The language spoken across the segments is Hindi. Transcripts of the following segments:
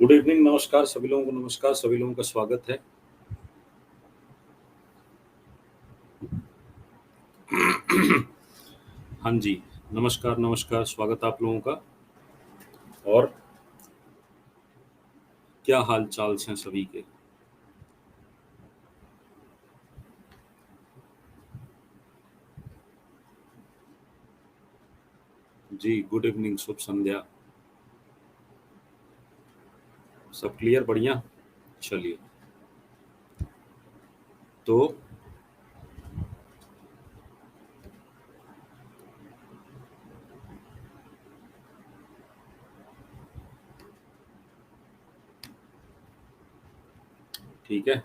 गुड इवनिंग, नमस्कार सभी लोगों को, नमस्कार सभी लोगों का स्वागत है। हाँ जी, नमस्कार नमस्कार, स्वागत आप लोगों का। और क्या हाल चाल हैं सभी के? जी, गुड इवनिंग, शुभ संध्या। सब क्लियर, बढ़िया। चलिए, तो ठीक है।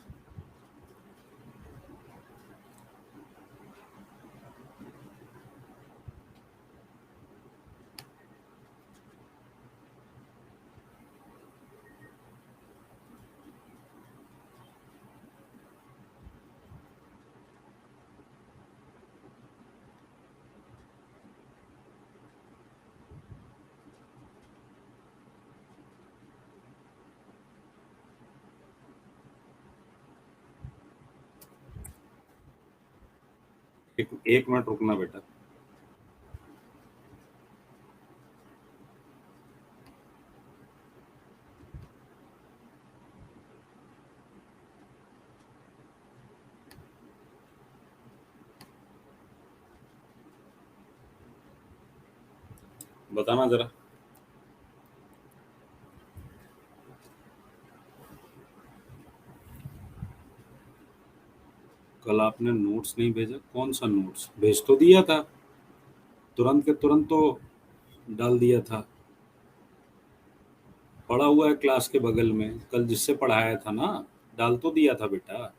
एक मिनट रुकना बेटा। बताना जरा। कल आपने नोट्स नहीं भेजा? कौन सा नोट्स? भेज तो दिया था, तुरंत के तुरंत तो डाल दिया था। पड़ा हुआ है क्लास के बगल में, कल जिससे पढ़ाया था ना, डाल तो दिया था बेटा।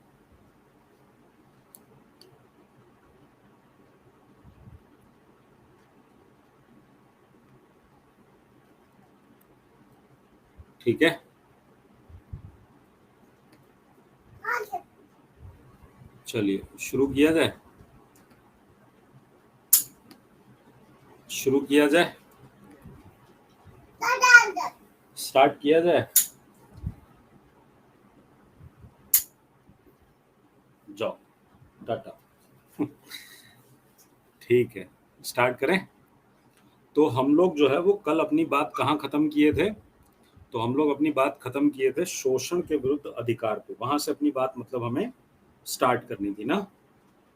ठीक है, चलिए शुरू किया जाए। शुरू किया जाए, स्टार्ट किया जाए। जाओ, टाटा। ठीक है, स्टार्ट करें। तो हम लोग जो है वो कल अपनी बात कहाँ खत्म किए थे? तो हम लोग अपनी बात खत्म किए थे शोषण के विरुद्ध अधिकार पे। वहां से अपनी बात मतलब हमें स्टार्ट करनी थी ना।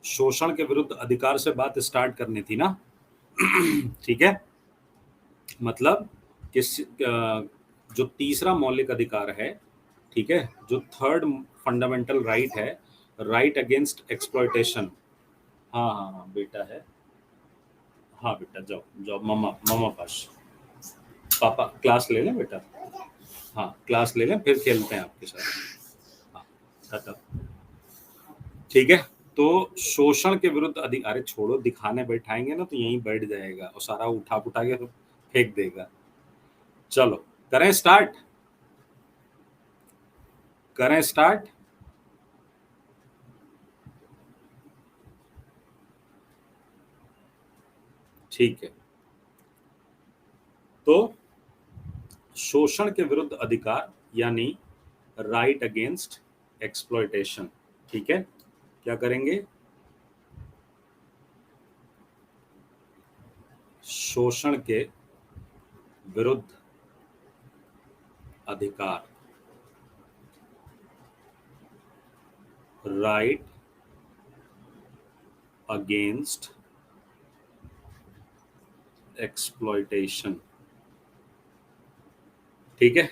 शोषण के विरुद्ध अधिकार से बात स्टार्ट करनी थी ना। ठीक है, मतलब जो तीसरा मौलिक अधिकार है, ठीक है, जो थर्ड फंडामेंटल राइट है, राइट अगेंस्ट एक्सप्लॉयटेशन। हाँ हाँ हाँ बेटा है। हाँ बेटा, जाओ जाओ, मम्मा मम्मा पास। पापा क्लास ले लें बेटा। हाँ, क्लास ले लें, फिर खेलते हैं आपके साथ। हाँ, टाटा। ठीक है, तो शोषण के विरुद्ध अधिकार। अरे छोड़ो, दिखाने बैठाएंगे ना तो यहीं बैठ जाएगा और सारा उठा उठा के तो फेंक देगा। चलो करें स्टार्ट, करें स्टार्ट। ठीक है, तो शोषण के विरुद्ध अधिकार यानी राइट अगेंस्ट एक्सप्लॉयटेशन। ठीक है, क्या करेंगे? शोषण के विरुद्ध अधिकार, राइट अगेंस्ट एक्सप्लॉयटेशन। ठीक है,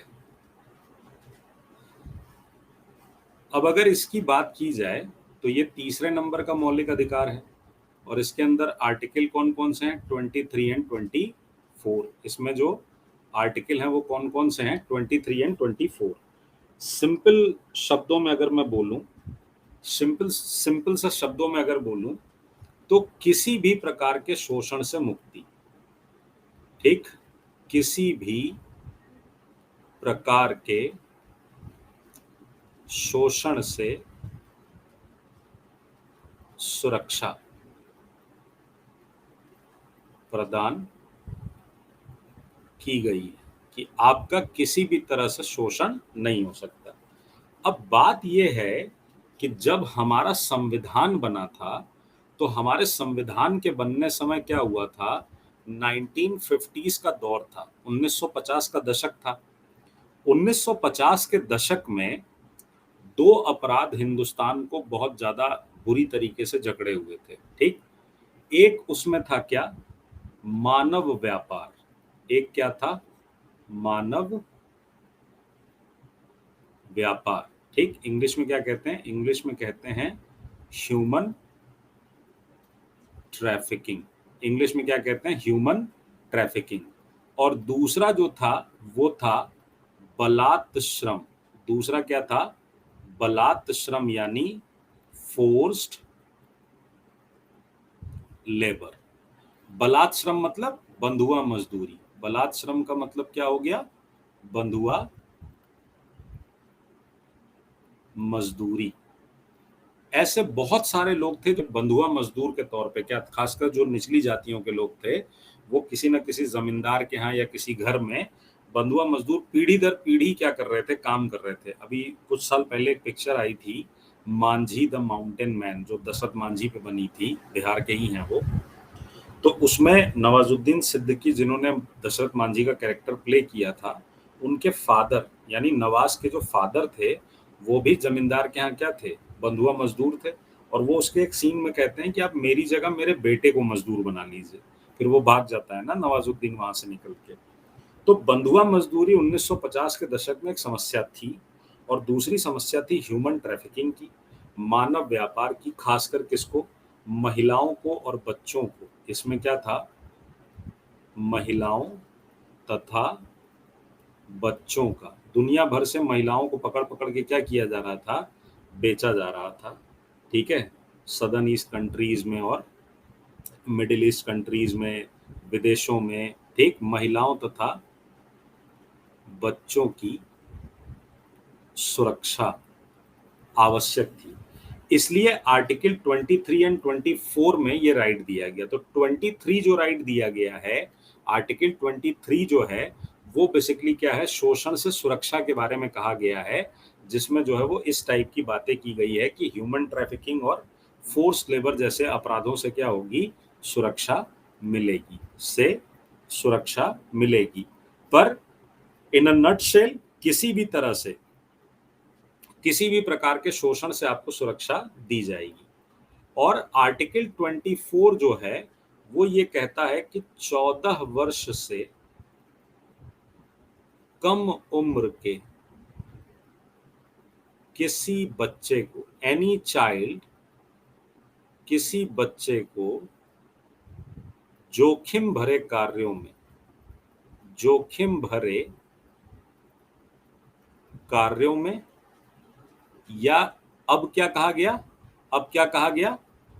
अब अगर इसकी बात की जाए तो ये तीसरे नंबर का मौलिक अधिकार है और इसके अंदर आर्टिकल कौन कौन से हैं? 23 एंड 24। इसमें जो आर्टिकल हैं वो कौन कौन से हैं? 23 एंड 24। सिंपल शब्दों में अगर मैं बोलूं, सिंपल सिंपल सा शब्दों में अगर बोलूं, तो किसी भी प्रकार के शोषण से मुक्ति। ठीक, किसी भी प्रकार के शोषण से सुरक्षा प्रदान की गई है। कि आपका किसी भी तरह से शोषण नहीं हो सकता। अब बात ये है कि जब हमारा संविधान बना था, तो हमारे संविधान के बनने समय क्या हुआ था, 1950s का दौर था, 1950 का दशक था। 1950 के दशक में 2 अपराध हिंदुस्तान को बहुत ज़्यादा बुरी तरीके से जकड़े हुए थे, ठीक? एक उसमें था क्या? मानव व्यापार। एक क्या था? मानव व्यापार, ठीक? इंग्लिश में क्या कहते हैं? इंग्लिश में कहते हैं ह्यूमन ट्रैफिकिंग। इंग्लिश में क्या कहते हैं? Human trafficking. और दूसरा जो था वो था बलात् श्रम। दूसरा क्या था? बलात् श्रम, यानी फोर्स्ड लेबर। बलात् श्रम मतलब बंधुआ मजदूरी। बलात् श्रम का मतलब क्या हो गया? बंधुआ मजदूरी। ऐसे बहुत सारे लोग थे जो बंधुआ मजदूर के तौर पे, क्या खासकर जो निचली जातियों के लोग थे, वो किसी न किसी जमींदार के यहाँ या किसी घर में बंधुआ मजदूर पीढ़ी दर पीढ़ी क्या कर रहे थे? काम कर रहे थे। अभी कुछ साल पहले एक पिक्चर आई थी, मांझी द माउंटेन मैन, जो दशरथ मांझी पे बनी थी, बिहार के ही हैं वो। तो उसमें नवाजुद्दीन सिद्दीकी, जिन्होंने दशरथ मांझी का कैरेक्टर प्ले किया था, उनके फादर यानी नवाज के जो फादर थे, वो भी जमींदार के यहाँ क्या थे? बंधुआ मजदूर थे। और वो उसके एक सीन में कहते हैं कि आप मेरी जगह मेरे बेटे को मजदूर बना लीजिए। फिर वो भाग जाता है ना नवाजुद्दीन वहां से निकल के। तो बंधुआ मजदूरी 1950 के दशक में एक समस्या थी। और दूसरी समस्या थी ह्यूमन ट्रैफिकिंग की, मानव व्यापार की, खासकर किसको? महिलाओं को और बच्चों को। इसमें क्या था? महिलाओं तथा बच्चों का। दुनिया भर से महिलाओं को पकड़ पकड़ के क्या किया जा रहा था? बेचा जा रहा था, ठीक है? सदर्न ईस्ट कंट्रीज में और मिडिल ईस्ट कंट्रीज में, विदेशों में, ठीक? महिलाओं तथा बच्चों की सुरक्षा आवश्यक थी। इसलिए आर्टिकल 23 एंड 24 में ये राइट दिया गया। तो 23 जो राइट दिया गया है, आर्टिकल 23 जो है वो बेसिकली क्या है? शोषण से सुरक्षा के बारे में कहा गया है, जिसमें जो है वो इस टाइप की बातें की गई है कि ह्यूमन ट्रैफिकिंग और फोर्स लेबर जैसे अपराधों से क्या होगी? सुरक्षा मिलेगी, से सुरक्षा मिलेगी। पर इन अ नटशेल, किसी भी तरह से, किसी भी प्रकार के शोषण से आपको सुरक्षा दी जाएगी। और आर्टिकल 24 जो है वो ये कहता है कि 14 वर्ष से कम उम्र के किसी बच्चे को, एनी चाइल्ड, किसी बच्चे को जोखिम भरे कार्यों में, जोखिम भरे कार्यों में, या अब क्या कहा गया? अब क्या कहा गया?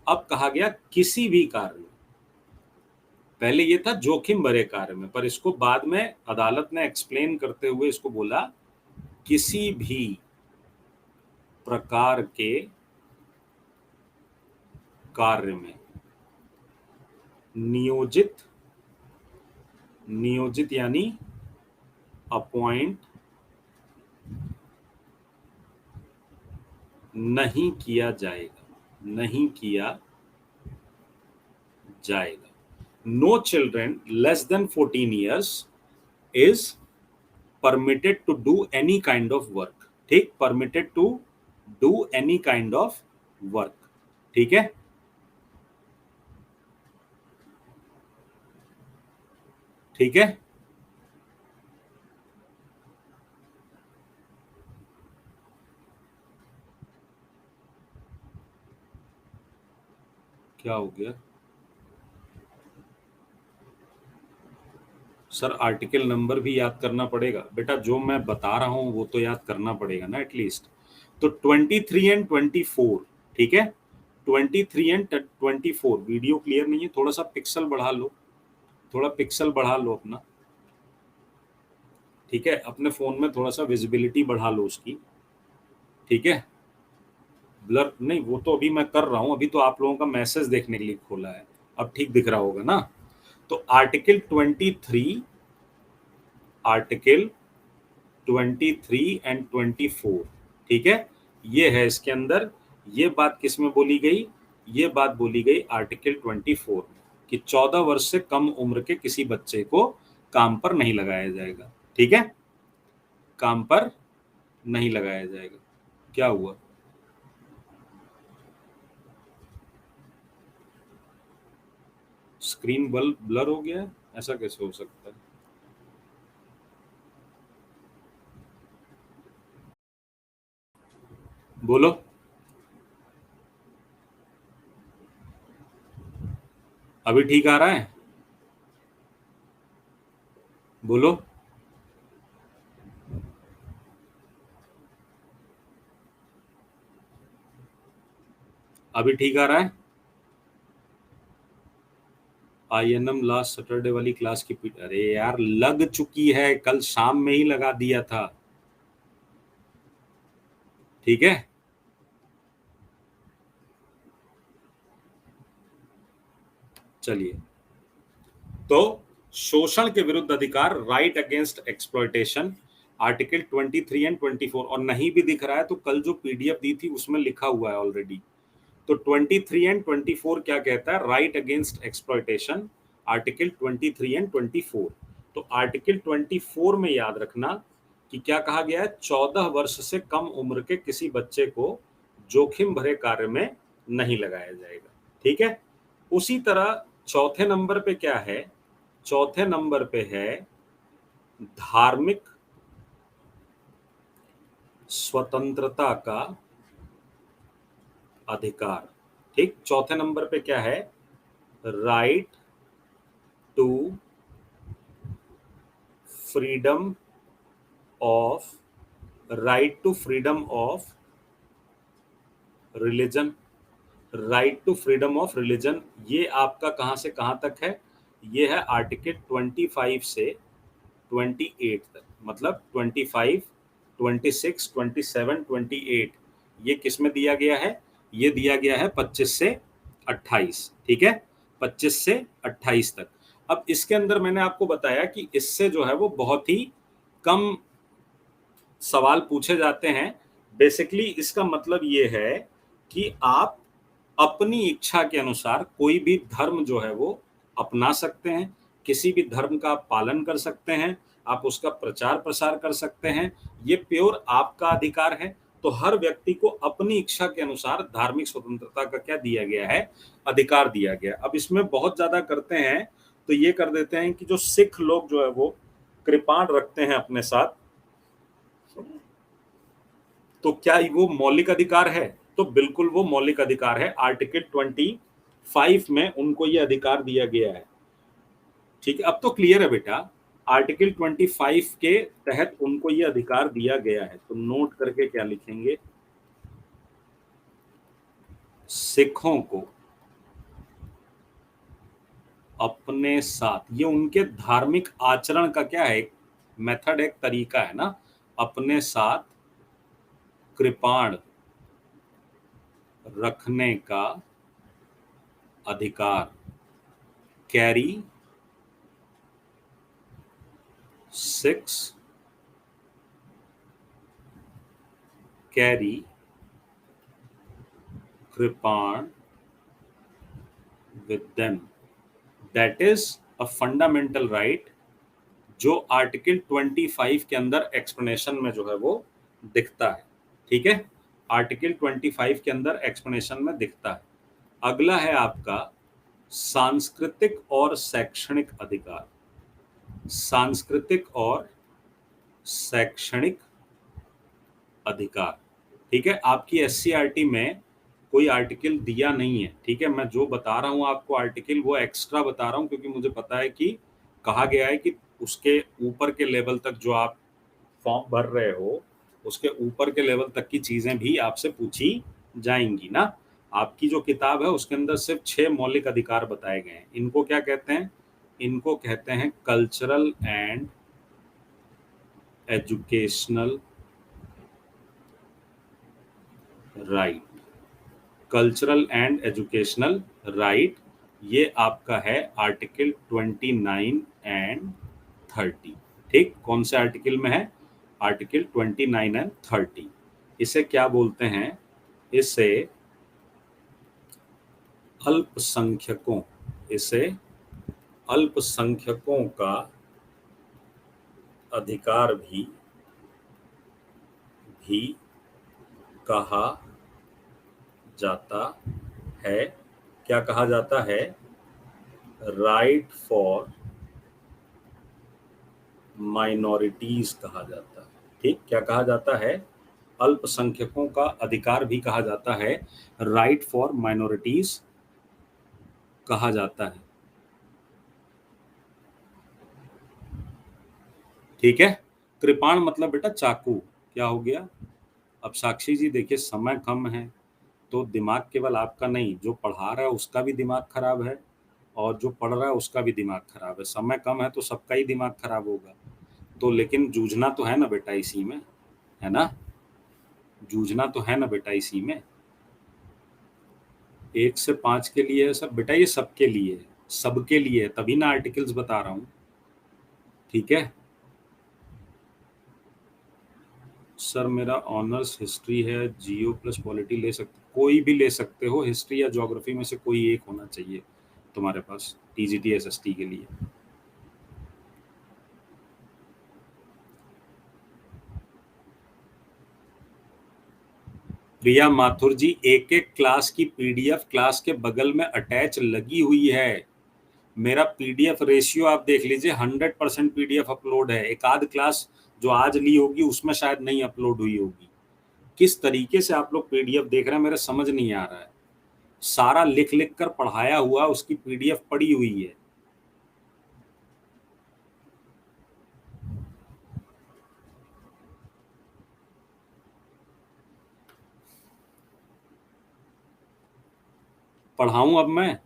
अब कहा गया किसी भी कार्य में। पहले ये था जोखिम भरे कार्य में, पर इसको बाद में अदालत ने एक्सप्लेन करते हुए इसको बोला किसी भी प्रकार के कार्य में नियोजित, नियोजित यानी अपॉइंट नहीं किया जाएगा, नहीं किया जाएगा। No children less than 14 years is permitted to do any kind of work, ठीक? permitted to do any kind of work, ठीक है? ठीक है? क्या हो गया सर? आर्टिकल नंबर भी याद करना पड़ेगा बेटा, जो मैं बता रहा हूं वो तो याद करना पड़ेगा ना एटलीस्ट। तो 23 एंड 24, ठीक है? 23 एंड 24। वीडियो क्लियर नहीं है, थोड़ा सा पिक्सल बढ़ा लो, थोड़ा पिक्सल बढ़ा लो अपना, ठीक है? अपने फोन में थोड़ा सा विजिबिलिटी बढ़ा लो उसकी, ठीक है? ब्लर नहीं, वो तो अभी मैं कर रहा हूं, अभी तो आप लोगों का मैसेज देखने के लिए खोला है। अब ठीक दिख रहा होगा ना? तो आर्टिकल 23 आर्टिकल 23 एंड 24, ठीक है। ये है इसके अंदर, ये बात किस में बोली गई, ये बात बोली गई आर्टिकल 24 में, कि 14 वर्ष से कम उम्र के किसी बच्चे को काम पर नहीं लगाया जाएगा, ठीक है, काम पर नहीं लगाया जाएगा। क्या हुआ? स्क्रीन ब्लर हो गया है? ऐसा कैसे हो सकता है? बोलो। अभी ठीक आ रहा है? बोलो। अभी ठीक आ रहा है? INM लास्ट सैटरडे वाली क्लास की अरे यार लग चुकी है, कल शाम में ही लगा दिया था, ठीक है। चलिए, तो शोषण के विरुद्ध अधिकार, right against exploitation, article 23 and 24, और नहीं भी दिख रहा है तो कल जो PDF दी थी उसमें लिखा हुआ है ऑलरेडी। तो 23 एंड 24 क्या कहता है? Right against exploitation, article 23 and 24। तो आर्टिकल 24 में याद रखना कि क्या कहा गया है, 14 वर्ष से कम उम्र के किसी बच्चे को जोखिम भरे कार्य में नहीं लगाया जाएगा, ठीक है। उसी तरह चौथे नंबर पे क्या है? चौथे नंबर पे है धार्मिक स्वतंत्रता का अधिकार, ठीक। चौथे नंबर पे क्या है? Right to freedom of, right to freedom of religion, right to freedom of religion. ये आपका कहां से कहां तक है? ये है आर्टिकल 25 से 28 तक, मतलब 25, 26, 27, 28, ये किस में दिया गया है? ये दिया गया है 25 से 28, ठीक है, 25 से 28 तक। अब इसके अंदर मैंने आपको बताया कि इससे जो है वो बहुत ही कम सवाल पूछे जाते हैं। बेसिकली इसका मतलब ये है कि आप अपनी इच्छा के अनुसार कोई भी धर्म जो है वो अपना सकते हैं, किसी भी धर्म का पालन कर सकते हैं, आप उसका प्रचार प्रसार कर सकते हैं, ये प्योर आपका अधिकार है। तो हर व्यक्ति को अपनी इच्छा के अनुसार धार्मिक स्वतंत्रता का क्या दिया गया है? अधिकार दिया गया। अब इसमें बहुत ज्यादा करते हैं तो ये कर देते हैं कि जो सिख लोग जो है वो कृपाण रखते हैं अपने साथ, तो क्या वो मौलिक अधिकार है? तो बिल्कुल वो मौलिक अधिकार है। आर्टिकल 25 में उनको ये अधिकार दिया गया है, ठीक है। अब तो क्लियर है बेटा, आर्टिकल 25 के तहत उनको ये अधिकार दिया गया है। तो नोट करके क्या लिखेंगे? सिखों को अपने साथ, ये उनके धार्मिक आचरण का क्या है? मेथड, एक तरीका है ना, अपने साथ कृपाण रखने का अधिकार, कैरी 6 कैरी कृपाण with them, that is a fundamental right, जो आर्टिकल 25 के अंदर एक्सप्लेनेशन में जो है वो दिखता है, ठीक है। आर्टिकल 25 के अंदर एक्सप्लेनेशन में दिखता है। अगला है आपका सांस्कृतिक और शैक्षणिक अधिकार, सांस्कृतिक और शैक्षणिक अधिकार, ठीक है। आपकी SCRT में कोई आर्टिकल दिया नहीं है, ठीक है। मैं जो बता रहा हूं आपको आर्टिकल, वो एक्स्ट्रा बता रहा हूं क्योंकि मुझे पता है कि कहा गया है कि उसके ऊपर के लेवल तक जो आप फॉर्म भर रहे हो, उसके ऊपर के लेवल तक की चीजें भी आपसे पूछी जाएंगी ना। आपकी जो किताब है उसके अंदर सिर्फ 6 मौलिक अधिकार बताए गए हैं। इनको क्या कहते हैं? इनको कहते हैं cultural and educational right, cultural and educational right. ये आपका है आर्टिकल 29 एंड 30, ठीक, कौन से आर्टिकल में है? Article 29 and 30। इसे क्या बोलते हैं? इसे अल्पसंख्यकों, इसे अल्पसंख्यकों का अधिकार भी कहा जाता है। क्या कहा जाता है? राइट फॉर माइनॉरिटीज कहा जाता है। ठीक, क्या कहा जाता है? अल्पसंख्यकों का अधिकार भी कहा जाता है, राइट फॉर माइनॉरिटीज कहा जाता है। ठीक है, कृपाण मतलब बेटा चाकू। क्या हो गया? अब साक्षी जी देखिए, समय कम है तो दिमाग केवल आपका नहीं, जो पढ़ा रहा है उसका भी दिमाग खराब है और जो पढ़ रहा है उसका भी दिमाग खराब है। समय कम है तो सबका ही दिमाग खराब होगा। तो लेकिन जूझना तो है ना बेटा इसी में, है ना? जूझना तो है ना बेटा इसी में। 1 से 5 के लिए है सब बेटा, ये सबके लिए है, सबके लिए है, तभी ना आर्टिकल्स बता रहा हूँ। ठीक है सर, मेरा ऑनर्स हिस्ट्री है, जियो प्लस पॉलिटी ले सकते, कोई भी ले सकते हो, हिस्ट्री या ज्योग्राफी में से कोई एक होना चाहिए तुम्हारे पास टीजीटी एसएसटी के लिए। प्रिया माथुर जी, एक एक क्लास की पीडीएफ क्लास के बगल में अटैच लगी हुई है। मेरा पीडीएफ रेशियो आप देख लीजिए, 100% पीडीएफ अपलोड है। एक आध क्लास जो आज ली होगी उसमें शायद नहीं अपलोड हुई होगी। किस तरीके से आप लोग पीडीएफ देख रहे हैं मेरे समझ नहीं आ रहा है। सारा लिख लिख कर पढ़ाया हुआ उसकी पीडीएफ पड़ी हुई है। पढ़ाऊं अब मैं?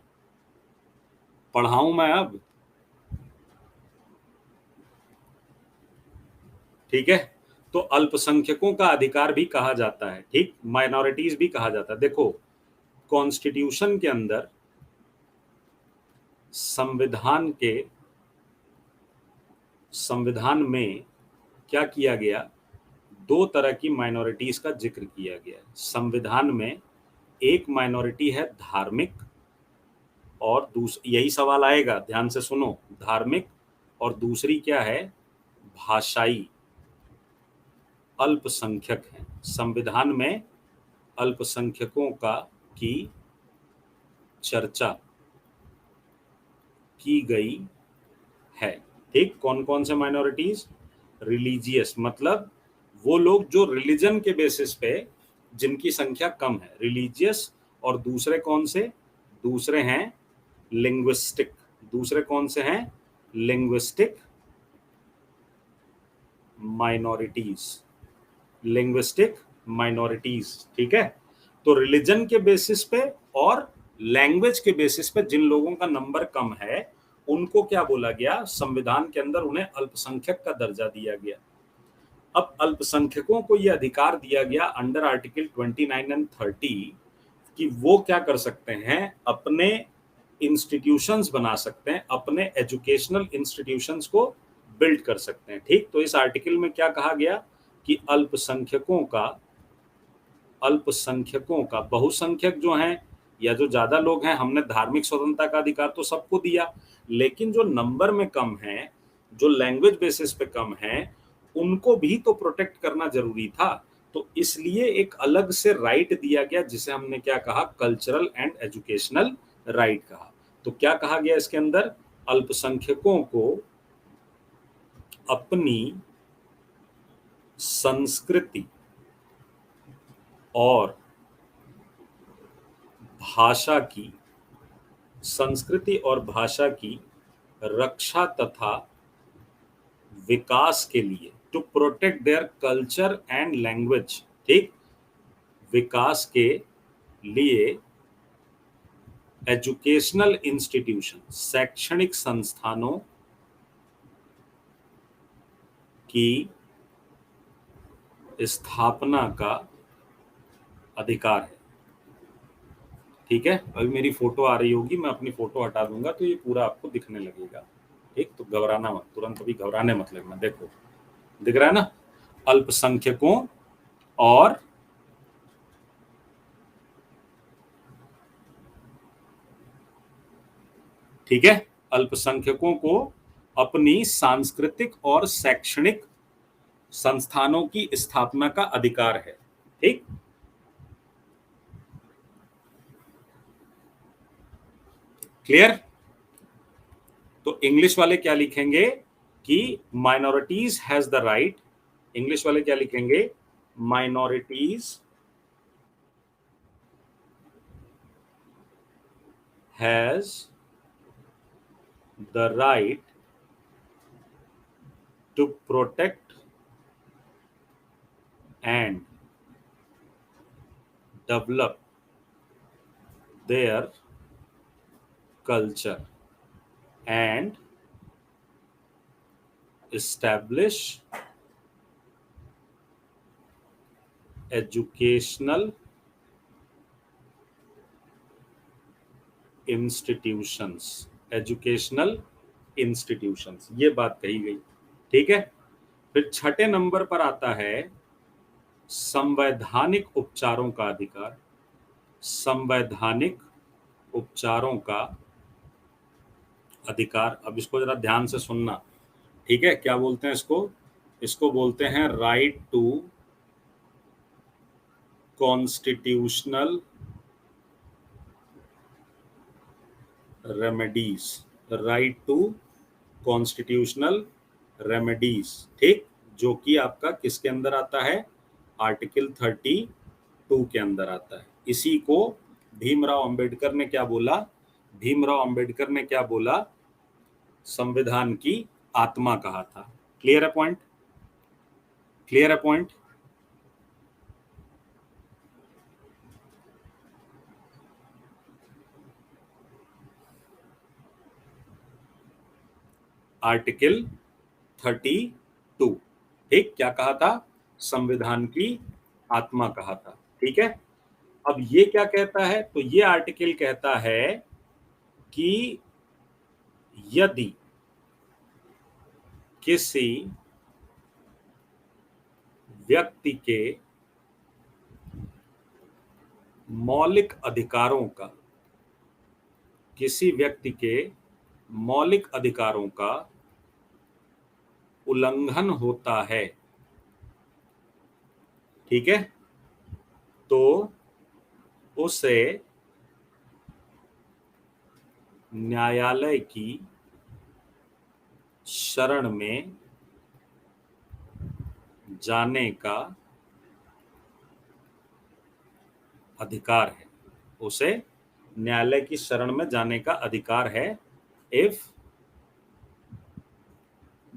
पढ़ाऊं मैं अब? ठीक है, तो अल्पसंख्यकों का अधिकार भी कहा जाता है, ठीक, माइनॉरिटीज भी कहा जाता है। देखो, कॉन्स्टिट्यूशन के अंदर, संविधान में क्या किया गया? दो तरह की माइनॉरिटीज का जिक्र किया गया है संविधान में। एक माइनॉरिटी है धार्मिक, और यही सवाल आएगा, ध्यान से सुनो, धार्मिक, और दूसरी क्या है? भाषाई अल्पसंख्यक है। संविधान में अल्पसंख्यकों का की चर्चा की गई है। ठीक, कौन कौन से माइनॉरिटीज? रिलीजियस, मतलब वो लोग जो रिलीजन के बेसिस पे जिनकी संख्या कम है, रिलीजियस। और दूसरे कौन से? दूसरे हैं लिंग्विस्टिक। दूसरे कौन से हैं? Linguistic minorities, linguistic minorities. ठीक है, तो रिलीजन के बेसिस पे और लैंग्वेज के बेसिस पे जिन लोगों का नंबर कम है उनको क्या बोला गया? संविधान के अंदर उन्हें अल्पसंख्यक का दर्जा दिया गया। अब अल्पसंख्यकों को यह अधिकार दिया गया अंडर आर्टिकल 29 एंड 30 कि वो क्या कर सकते हैं? अपने इंस्टीट्यूशंस बना सकते हैं, अपने एजुकेशनल इंस्टीट्यूशंस को बिल्ड कर सकते हैं। ठीक, तो इस आर्टिकल में क्या कहा गया कि अल्पसंख्यकों का, बहुसंख्यक जो हैं या जो ज्यादा लोग हैं, हमने धार्मिक स्वतंत्रता का अधिकार तो सबको दिया, लेकिन जो नंबर में कम है, जो लैंग्वेज बेसिस पे कम है, उनको भी तो प्रोटेक्ट करना जरूरी था। तो इसलिए एक अलग से राइट दिया गया जिसे हमने क्या कहा? कल्चरल एंड एजुकेशनल राइट कहा। तो क्या कहा गया इसके अंदर? अल्पसंख्यकों को अपनी संस्कृति और भाषा की, संस्कृति और भाषा की रक्षा तथा विकास के लिए, to protect their culture and language, ठीक, विकास के लिए एजुकेशनल इंस्टीट्यूशन, शैक्षणिक संस्थानों की स्थापना का अधिकार है। ठीक है, अभी मेरी फोटो आ रही होगी, मैं अपनी फोटो हटा दूंगा तो ये पूरा आपको दिखने लगेगा। ठीक, तो घबराना मत, तुरंत अभी घबराने मत लगना। देखो दिख रहा है ना, अल्पसंख्यकों और ठीक है, अल्पसंख्यकों को अपनी सांस्कृतिक और शैक्षणिक संस्थानों की स्थापना का अधिकार है। ठीक, क्लियर? तो इंग्लिश वाले क्या लिखेंगे कि minorities has the right, English वाले क्या लिखेंगे, minorities has the right to protect and develop their culture and establish educational institutions, educational institutions, ये बात कही गई। ठीक है, फिर छठे नंबर पर आता है संवैधानिक उपचारों का अधिकार, संवैधानिक उपचारों का अधिकार। अब इसको जरा ध्यान से सुनना, ठीक है, क्या बोलते हैं इसको, इसको बोलते हैं right to constitutional remedies, right to constitutional remedies. ठीक, जो कि आपका किसके अंदर आता है, आर्टिकल 32 के अंदर आता है। इसी को भीमराव अंबेडकर ने क्या बोला, भीमराव अंबेडकर ने क्या बोला, संविधान की आत्मा कहा था। क्लियर है पॉइंट, क्लियर है पॉइंट? आर्टिकल 32, ठीक, क्या कहा था, संविधान की आत्मा कहा था। ठीक है, अब ये क्या कहता है, तो ये आर्टिकल कहता है कि यदि किसी व्यक्ति के मौलिक अधिकारों का, किसी व्यक्ति के मौलिक अधिकारों का उल्लंघन होता है, ठीक है, तो उसे न्यायालय की शरण में जाने का अधिकार है, उसे न्यायालय की शरण में जाने का अधिकार है। If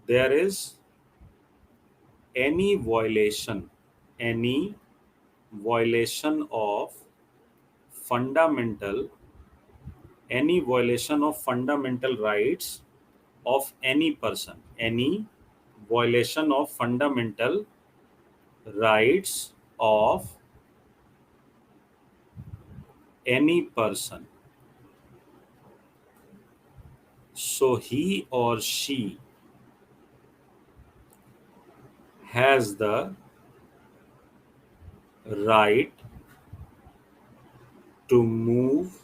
there is any violation of fundamental rights of any person, any violation of fundamental rights of any person, so he or she has the right to move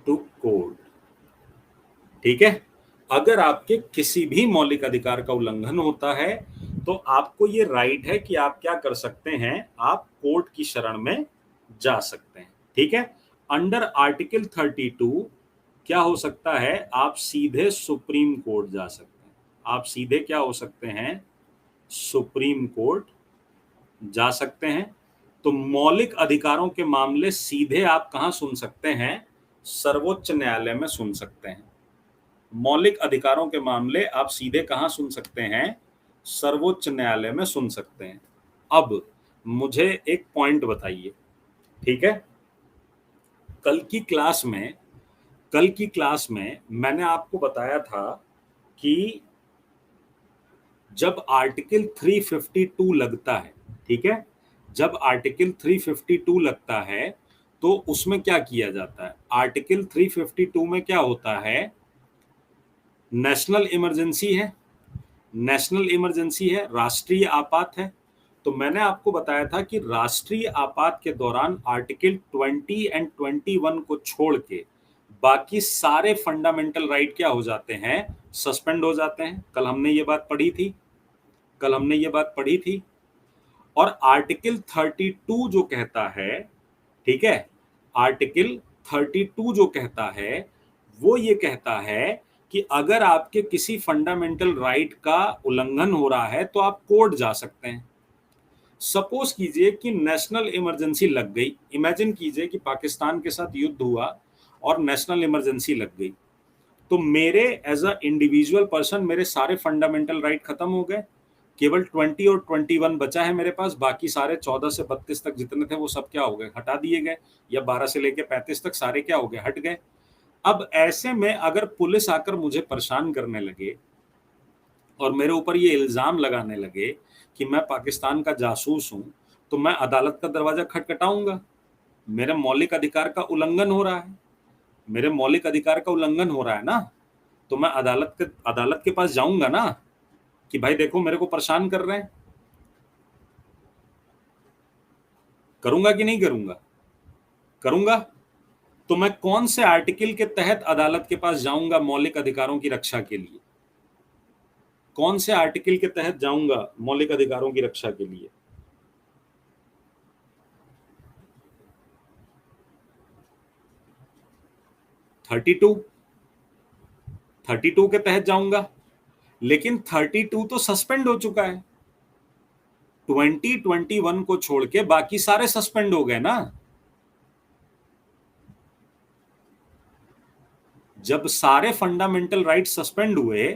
to court। ठीक है, अगर आपके किसी भी मौलिक अधिकार का उल्लंघन होता है तो आपको ये राइट है कि आप क्या कर सकते हैं, आप कोर्ट की शरण में जा सकते हैं। ठीक है, अंडर आर्टिकल 32 क्या हो सकता है, आप सीधे सुप्रीम कोर्ट जा सकते हैं, आप सीधे क्या हो सकते हैं, सुप्रीम कोर्ट जा सकते हैं। तो मौलिक अधिकारों के मामले सीधे आप कहां सुन सकते हैं, सर्वोच्च न्यायालय में सुन सकते हैं। मौलिक अधिकारों के मामले आप सीधे कहां सुन सकते हैं, सर्वोच्च न्यायालय में सुन सकते हैं। अब मुझे एक पॉइंट बताइए, ठीक है, कल की क्लास में मैंने आपको बताया था कि जब आर्टिकल 352 लगता है, ठीक है, जब आर्टिकल 352 लगता है तो उसमें क्या किया जाता है, आर्टिकल 352 में क्या होता है नेशनल इमरजेंसी है, नेशनल इमरजेंसी है, राष्ट्रीय आपात है। तो मैंने आपको बताया था कि राष्ट्रीय आपात के दौरान आर्टिकल 20 एंड 21 को छोड़ के बाकी सारे फंडामेंटल राइट क्या हो जाते हैं, सस्पेंड हो जाते हैं। कल हमने ये बात पढ़ी थी, कल हमने ये बात पढ़ी थी। और आर्टिकल 32 जो कहता है, ठीक है, आर्टिकल 32 जो कहता है वो ये कहता है कि अगर आपके किसी फंडामेंटल राइट का उल्लंघन हो रहा है तो आप कोर्ट जा सकते हैं। सपोज कीजिए कि नेशनल इमरजेंसी लग गई, इमेजिन कीजिए कि पाकिस्तान के साथ युद्ध हुआ और नेशनल इमरजेंसी लग गई, तो मेरे एज अ इंडिविजुअल पर्सन मेरे सारे फंडामेंटल राइट खत्म हो गए, केवल 20 और 21 बचा है मेरे पास, बाकी सारे 14 से 32 तक जितने थे वो सब क्या हो गए, हटा दिए गए, या 12 से लेके 35 तक सारे क्या हो गए, हट गए। अब ऐसे में अगर पुलिस आकर मुझे परेशान करने लगे और मेरे ऊपर ये इल्जाम लगाने लगे कि मैं पाकिस्तान का जासूस हूं, तो मैं अदालत का दरवाजा खटखटाऊंगा। मेरे मौलिक अधिकार का उल्लंघन हो रहा है, मेरे मौलिक अधिकार का उल्लंघन हो रहा है ना, तो मैं अदालत के पास जाऊंगा ना कि भाई देखो मेरे को परेशान कर रहे हैं। करूंगा कि नहीं करूंगा? करूंगा। तो मैं कौन से आर्टिकल के तहत अदालत के पास जाऊंगा मौलिक अधिकारों की रक्षा के लिए? कौन से आर्टिकल के तहत जाऊंगा मौलिक अधिकारों की रक्षा के लिए? थर्टी टू 32 के तहत जाऊंगा। लेकिन 32 तो सस्पेंड हो चुका है, 2021 को छोड़ के बाकी सारे सस्पेंड हो गए ना। जब सारे फंडामेंटल राइट सस्पेंड हुए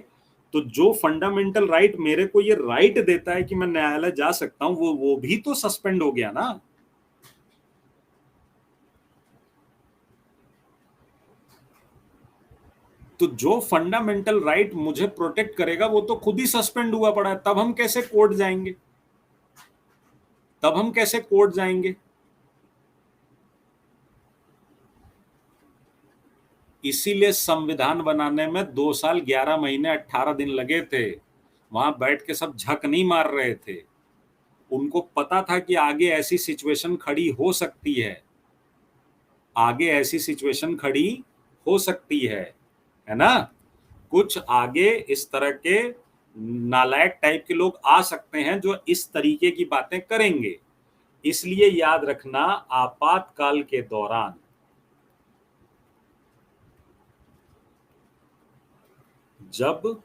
तो जो फंडामेंटल राइट मेरे को ये राइट देता है कि मैं न्यायालय जा सकता हूं, वो भी तो सस्पेंड हो गया ना। तो जो फंडामेंटल राइट मुझे प्रोटेक्ट करेगा वो तो खुद ही सस्पेंड हुआ पड़ा है, तब हम कैसे कोर्ट जाएंगे? तब हम कैसे कोर्ट जाएंगे? इसीलिए संविधान बनाने में 2 साल 11 महीने 18 दिन लगे थे। वहां बैठ के सब झक नहीं मार रहे थे, उनको पता था कि आगे ऐसी सिचुएशन खड़ी हो सकती है, आगे ऐसी सिचुएशन खड़ी हो सकती है ना। कुछ आगे इस तरह के नालायक टाइप के लोग आ सकते हैं जो इस तरीके की बातें करेंगे। इसलिए याद रखना, आपातकाल के दौरान जब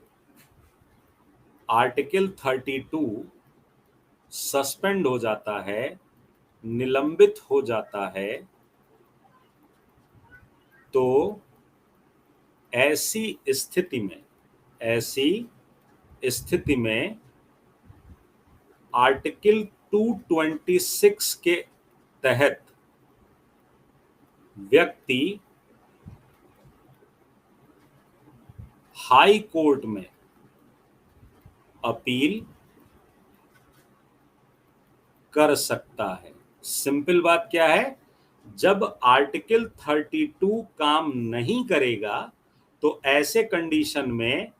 आर्टिकल 32 सस्पेंड हो जाता है, निलंबित हो जाता है, तो ऐसी स्थिति में, ऐसी स्थिति में आर्टिकल 226 के तहत व्यक्ति हाई कोर्ट में अपील कर सकता है। सिंपल बात क्या है, जब आर्टिकल 32 काम नहीं करेगा तो ऐसे कंडीशन में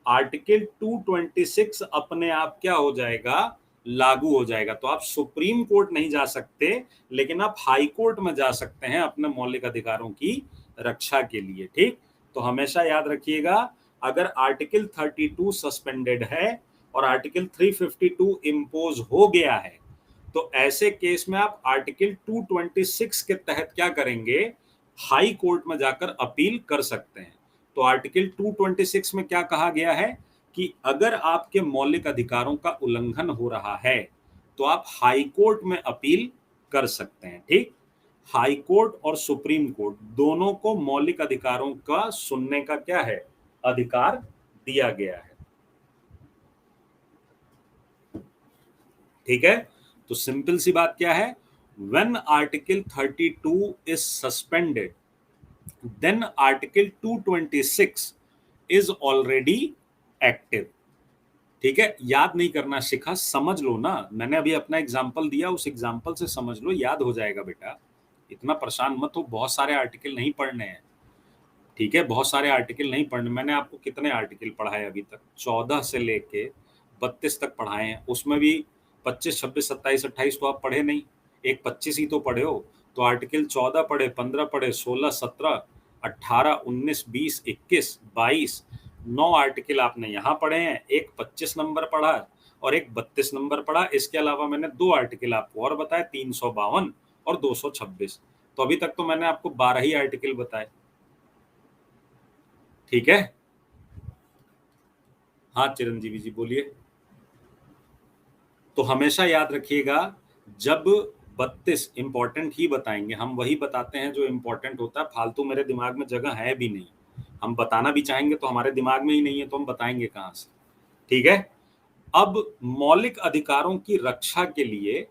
आर्टिकल 226 अपने आप क्या हो जाएगा, लागू हो जाएगा। तो आप सुप्रीम कोर्ट नहीं जा सकते, लेकिन आप हाई कोर्ट में जा सकते हैं अपने मौलिक अधिकारों की रक्षा के लिए। ठीक, तो हमेशा याद रखिएगा, अगर आर्टिकल 32 सस्पेंडेड है और आर्टिकल 352 इम्पोज हो गया है, तो ऐसे केस में आप आर्टिकल 226 के तहत क्या करेंगे, हाई कोर्ट में जाकर अपील कर सकते हैं। तो आर्टिकल 226 में क्या कहा गया है कि अगर आपके मौलिक अधिकारों का उल्लंघन हो रहा है तो आप हाई कोर्ट में अपील कर सकते हैं। ठीक, हाई कोर्ट और सुप्रीम कोर्ट दोनों को मौलिक अधिकारों का सुनने का क्या है, अधिकार दिया गया है। ठीक है, तो सिंपल सी बात क्या है, when article 32 is suspended then article 226 is already active. ठीक है, याद नहीं करना सीखा, समझ लो ना, मैंने अभी अपना एग्जांपल दिया, उस एग्जांपल से समझ लो, याद हो जाएगा बेटा। इतना परेशान मत हो, बहुत सारे आर्टिकल नहीं पढ़ने हैं। ठीक है, बहुत सारे आर्टिकल नहीं पढ़ने। मैंने आपको कितने आर्टिकल पढ़ाए अभी तक? 14 से लेके 32 तक पढ़ाए हैं। उसमें भी 25, 26, 27, 28 तो आप पढ़े नहीं, एक 25 ही तो पढ़े हो। तो आर्टिकल 14 पढ़े, 15 पढ़े, 16, 17, 18, 19, 20, 21, 22, 9 आर्टिकल आपने यहाँ पढ़े हैं। एक 25 नंबर पढ़ा और एक 32 नंबर पढ़ा। इसके अलावा मैंने 2 आर्टिकल आपको और बताए, 352 और 226। तो अभी तक तो मैंने आपको 12 ही आर्टिकल बताए। ठीक है, हाँ चिरंजीवी जी बोलिए। तो हमेशा याद रखिएगा, जब 32 इंपॉर्टेंट ही बताएंगे, हम वही बताते हैं जो इंपॉर्टेंट होता है। फालतू मेरे दिमाग में जगह है भी नहीं, हम बताना भी चाहेंगे तो हमारे दिमाग में ही नहीं है, तो हम बताएंगे कहाँ से? ठीक है। अब मौलिक अधिकारों की रक्षा के लिए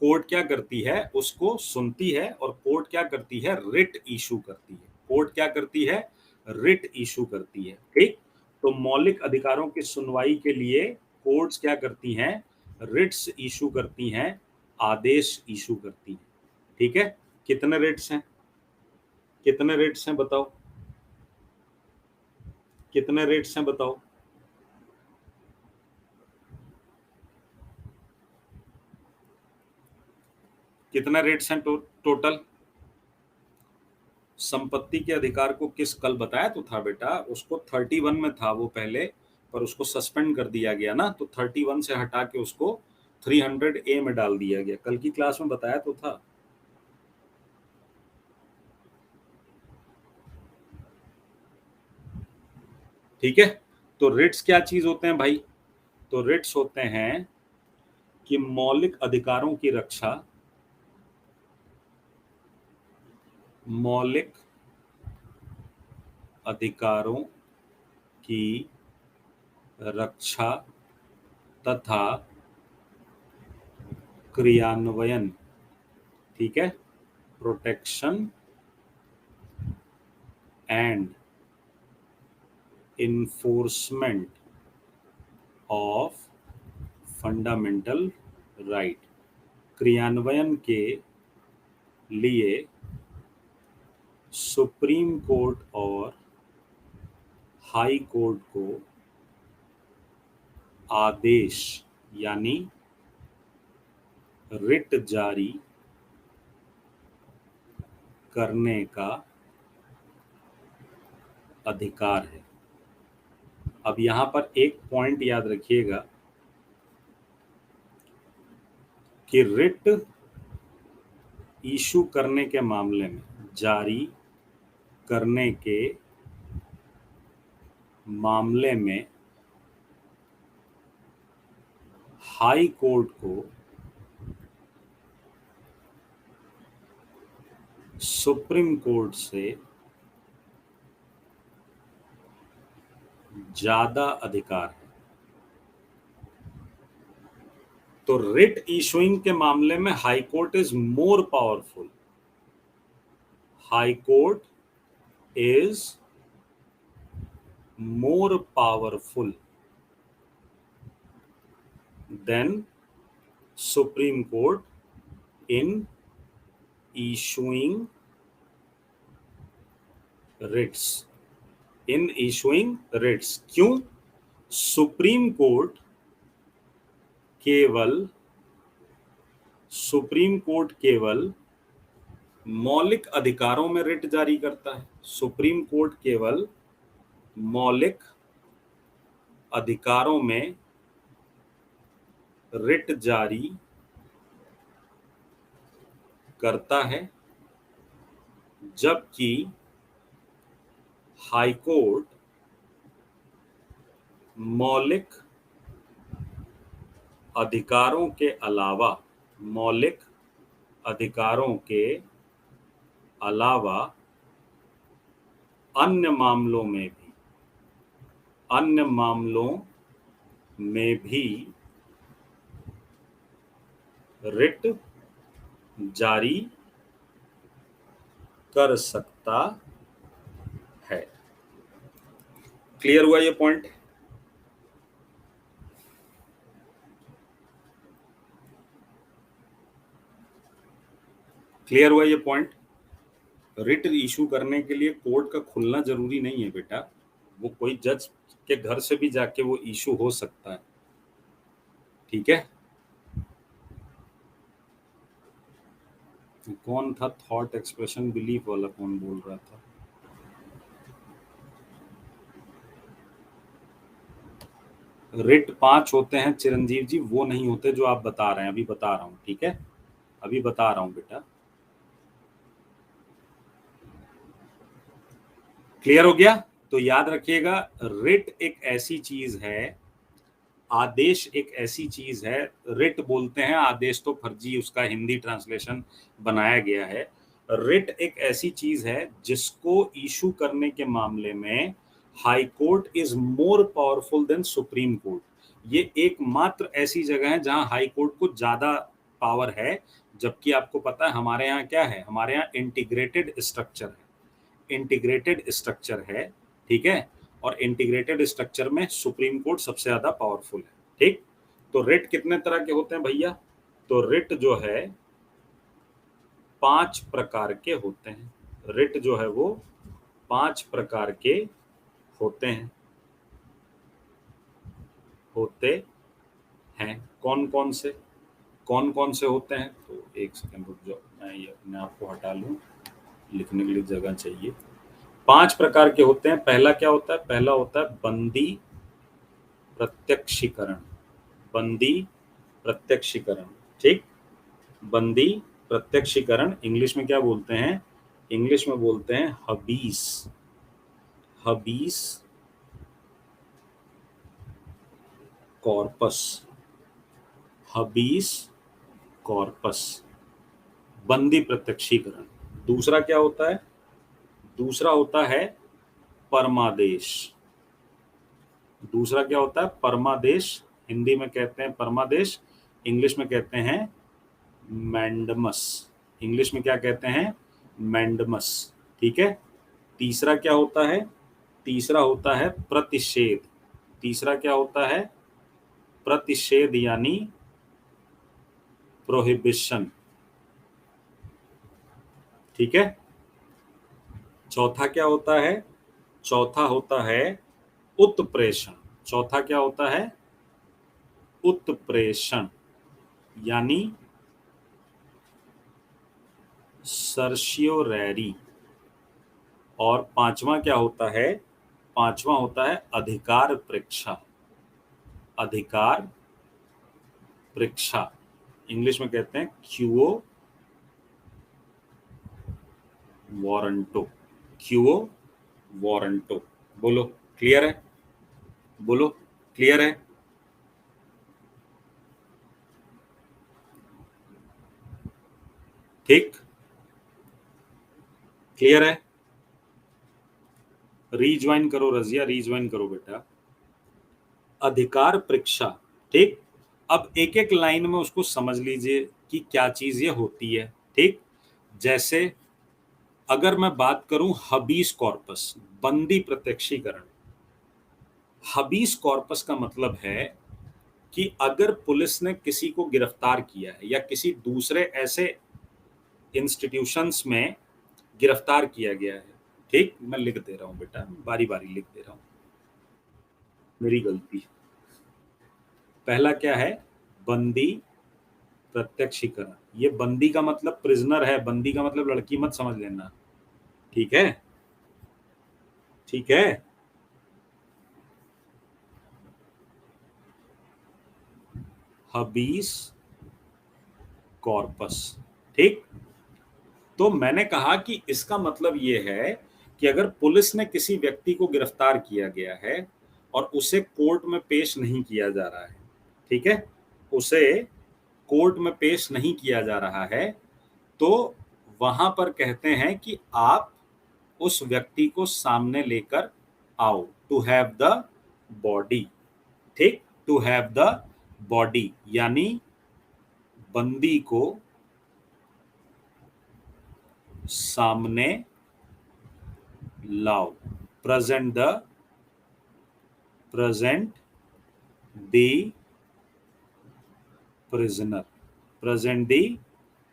कोर्ट क्या करती है? उसको सुनती है। और कोर्ट क्या करती है? रिट इशू करती है। कोर्ट क्या करती है? रिट इशू करती है। ठीक। तो मौलिक अधिकारों की सुनवाई के लिए कोर्ट्स क्या करती हैं? रिट्स इशू करती हैं, आदेश इशू करती हैं। ठीक है। कितने रिट्स हैं? कितने रिट्स हैं बताओ? कितने रिट्स हैं बताओ? कितने रिट्स हैं टोटल? संपत्ति के अधिकार को किस कल बताया तो था बेटा? उसको 31 में था वो पहले, पर उसको सस्पेंड कर दिया गया ना, तो 31 से हटा के उसको 300A में डाल दिया गया। कल की क्लास में बताया तो था। ठीक है। तो रिट्स क्या चीज होते हैं भाई? तो रिट्स होते हैं कि मौलिक अधिकारों की रक्षा, मौलिक अधिकारों की रक्षा तथा क्रियान्वयन। ठीक है। Protection and enforcement of fundamental right. क्रियान्वयन के लिए सुप्रीम कोर्ट और हाई कोर्ट को आदेश यानी रिट जारी करने का अधिकार है। अब यहां पर एक पॉइंट याद रखिएगा कि रिट इशू करने के मामले में, जारी करने के मामले में हाई कोर्ट को सुप्रीम कोर्ट से ज्यादा अधिकार है। तो रिट इशूइंग के मामले में high court is more powerful. High court is more powerful than supreme court in issuing writs। In issuing writs. क्यों? सुप्रीम कोर्ट केवल सुप्रीम कोर्ट केवल मौलिक अधिकारों में रिट जारी करता है। सुप्रीम कोर्ट केवल मौलिक अधिकारों में रिट जारी करता है, जबकि हाई कोर्ट मौलिक अधिकारों के अलावा, मौलिक अधिकारों के अलावा अन्य मामलों में भी, अन्य मामलों में भी रिट जारी कर सकता है। क्लियर हुआ ये पॉइंट? क्लियर हुआ ये पॉइंट? रिट इशू करने के लिए कोर्ट का खुलना जरूरी नहीं है बेटा, वो कोई जज के घर से भी जाके वो इशू हो सकता है। ठीक है, कौन था थॉट एक्सप्रेशन बिलीफ वाला, कौन बोल रहा था? रिट 5 होते हैं चिरंजीव जी, वो नहीं होते जो आप बता रहे हैं, अभी बता रहा हूँ। ठीक है, अभी बता रहा हूँ बेटा। क्लियर हो गया? तो याद रखिएगा, रिट एक ऐसी चीज है, आदेश एक ऐसी चीज है, रिट बोलते हैं, आदेश तो फर्जी उसका हिंदी ट्रांसलेशन बनाया गया है। रिट एक ऐसी चीज है जिसको इशू करने के मामले में high court is more powerful than supreme court. ये एकमात्र ऐसी जगह है जहां हाई कोर्ट को ज्यादा पावर है, जबकि आपको पता है हमारे यहाँ क्या है, हमारे यहाँ इंटीग्रेटेड स्ट्रक्चर है, इंटीग्रेटेड स्ट्रक्चर है। ठीक है, और इंटीग्रेटेड स्ट्रक्चर में सुप्रीम कोर्ट सबसे ज्यादा पावरफुल है। ठीक, तो रिट कितने तरह के होते हैं भैया? तो रिट जो है 5 प्रकार के होते हैं। रिट जो है वो 5 प्रकार के होते हैं, होते हैं। कौन कौन से, कौन कौन से होते हैं? तो एक सेकंड रुक जाओ, मैं ये अपने आप को हटा लूं, लिखने के लिए जगह चाहिए। 5 प्रकार के होते हैं। पहला क्या होता है? पहला होता है बंदी प्रत्यक्षीकरण। बंदी प्रत्यक्षीकरण। ठीक, बंदी प्रत्यक्षीकरण इंग्लिश में क्या बोलते हैं? इंग्लिश में बोलते हैं हबीस, हबीस कॉर्पस, हबीस कॉर्पस, बंदी प्रत्यक्षीकरण। दूसरा क्या होता है? दूसरा होता है परमादेश। दूसरा क्या होता है? परमादेश, हिंदी में कहते हैं परमादेश, इंग्लिश में कहते हैं मैंडमस। इंग्लिश में क्या कहते हैं? मैंडमस। ठीक है, तीसरा क्या होता है? तीसरा होता है प्रतिषेध। तीसरा क्या होता है? प्रतिषेध यानी प्रोहिबिशन। ठीक है, चौथा क्या होता है? चौथा होता है उत्प्रेषण। चौथा क्या होता है? उत्प्रेषण यानी सर्शियोरैरी। और पांचवा क्या होता है? पांचवा होता है अधिकार परीक्षा। अधिकार परीक्षा, इंग्लिश में कहते हैं क्यूओ वारंटो। क्यूओ वारंटो। बोलो क्लियर है? बोलो क्लियर है? ठीक, क्लियर है? रीज्वाइन करो रजिया, रीज्वाइन करो बेटा। अधिकार परीक्षा। ठीक, अब एक एक लाइन में उसको समझ लीजिए कि क्या चीज ये होती है। ठीक, जैसे अगर मैं बात करूं हबीस कॉर्पस, बंदी प्रत्यक्षीकरण। हबीस कॉर्पस का मतलब है कि अगर पुलिस ने किसी को गिरफ्तार किया है या किसी दूसरे ऐसे इंस्टीट्यूशंस में गिरफ्तार किया गया है। ठीक, मैं लिख दे रहा हूं बेटा, बारी बारी लिख दे रहा हूं, मेरी गलती। पहला क्या है? बंदी प्रत्यक्षीकरण। ये बंदी का मतलब प्रिजनर है, बंदी का मतलब लड़की मत समझ लेना। ठीक है, ठीक है। हबीस कॉर्पस। ठीक, तो मैंने कहा कि इसका मतलब यह है कि अगर पुलिस ने किसी व्यक्ति को गिरफ्तार किया गया है और उसे कोर्ट में पेश नहीं किया जा रहा है, ठीक है, उसे कोर्ट में पेश नहीं किया जा रहा है, तो वहां पर कहते हैं कि आप उस व्यक्ति को सामने लेकर आओ, टू हैव द बॉडी। ठीक, टू हैव द बॉडी यानी बंदी को सामने लाओ, present the, present the prisoner, present the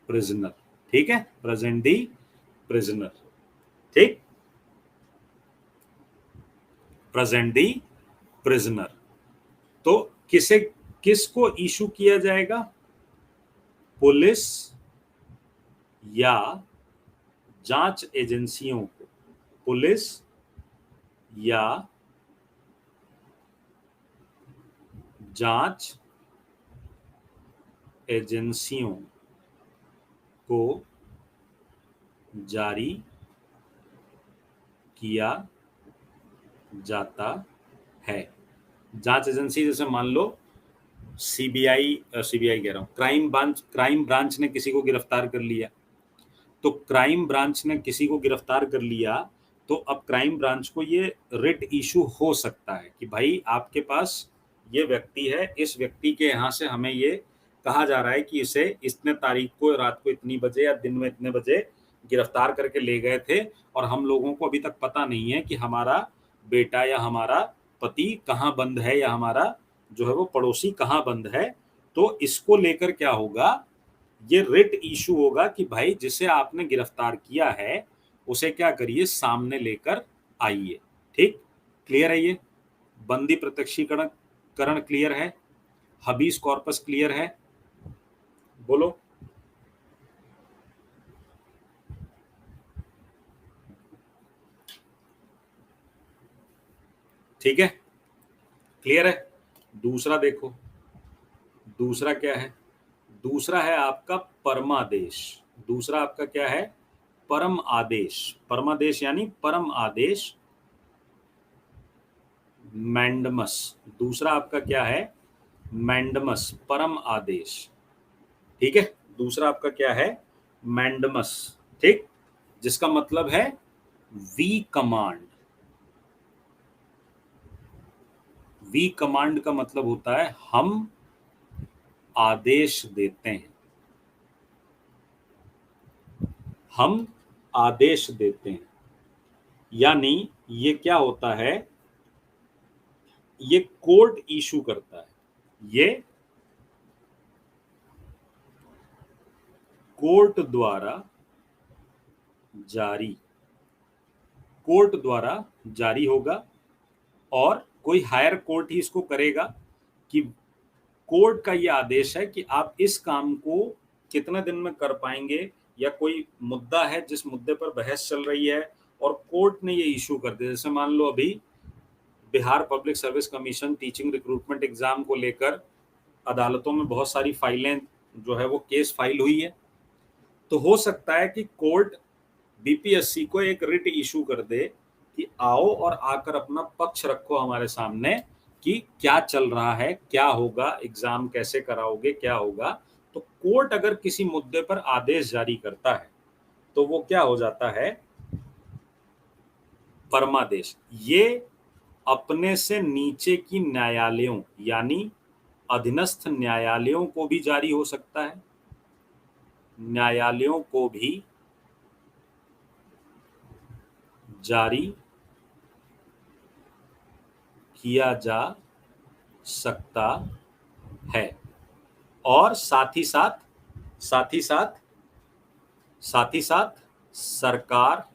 prisoner. ठीक है, प्रेजेंट द प्रिजनर। ठीक, प्रेजेंट दी प्रिजनर। तो किसको इशू किया जाएगा? पुलिस या जांच एजेंसियों को, पुलिस या जांच एजेंसियों को जारी किया जाता है। जांच एजेंसी जैसे मान लो सीबीआई कह रहा हूं, क्राइम ब्रांच ने किसी को गिरफ्तार कर लिया, तो क्राइम ब्रांच ने किसी को गिरफ्तार कर लिया, तो अब क्राइम ब्रांच को ये रिट इशू हो सकता है कि भाई आपके पास ये व्यक्ति है, इस व्यक्ति के यहाँ से हमें ये कहा जा रहा है कि इसे इतने तारीख को रात को इतनी बजे या दिन में इतने बजे गिरफ्तार करके ले गए थे, और हम लोगों को अभी तक पता नहीं है कि हमारा बेटा या हमारा पति कहाँ बंद है या हमारा जो है वो पड़ोसी कहाँ बंद है। तो इसको लेकर क्या होगा, ये रिट इशू होगा कि भाई जिसे आपने गिरफ्तार किया है उसे क्या करिए, सामने लेकर आइए। ठीक, क्लियर है? ये बंदी प्रत्यक्षीकरण करण क्लियर है? हबीस कॉर्पस क्लियर है? बोलो। ठीक है, क्लियर है? दूसरा देखो, दूसरा क्या है? दूसरा है आपका परमादेश। दूसरा आपका क्या है? परम आदेश। परमादेश यानी परम आदेश, मैंडमस। दूसरा आपका क्या है? मैंडमस, परम आदेश। ठीक है, दूसरा आपका क्या है? मैंडमस। ठीक, जिसका मतलब है वी कमांड। वी कमांड का मतलब होता है हम आदेश देते हैं, हम आदेश देते हैं। यानी ये क्या होता है, ये कोर्ट इशू करता है, ये कोर्ट द्वारा जारी, कोर्ट द्वारा जारी होगा, और कोई हायर कोर्ट ही इसको करेगा कि कोर्ट का ये आदेश है कि आप इस काम को कितने दिन में कर पाएंगे, या कोई मुद्दा है जिस मुद्दे पर बहस चल रही है और कोर्ट ने ये इशू कर दिया। जैसे मान लो अभी Bihar public service commission teaching recruitment exam को लेकर अदालतों में बहुत सारी फाइलें जो है वो केस फाइल हुई है, तो हो सकता है कि कोर्ट बीपीएससी को एक रिट इशू कर दे कि आओ और आकर अपना पक्ष रखो हमारे सामने कि क्या चल रहा है, क्या होगा, एग्जाम कैसे कराओगे, क्या होगा। तो कोर्ट अगर किसी मुद्दे पर आदेश जारी करता है तो वो क्या हो जाता है? परमादेश। ये अपने से नीचे की न्यायालयों यानी अधीनस्थ न्यायालयों को भी जारी हो सकता है, न्यायालयों को भी जारी किया जा सकता है। और साथ ही साथ साथ ही साथ सरकार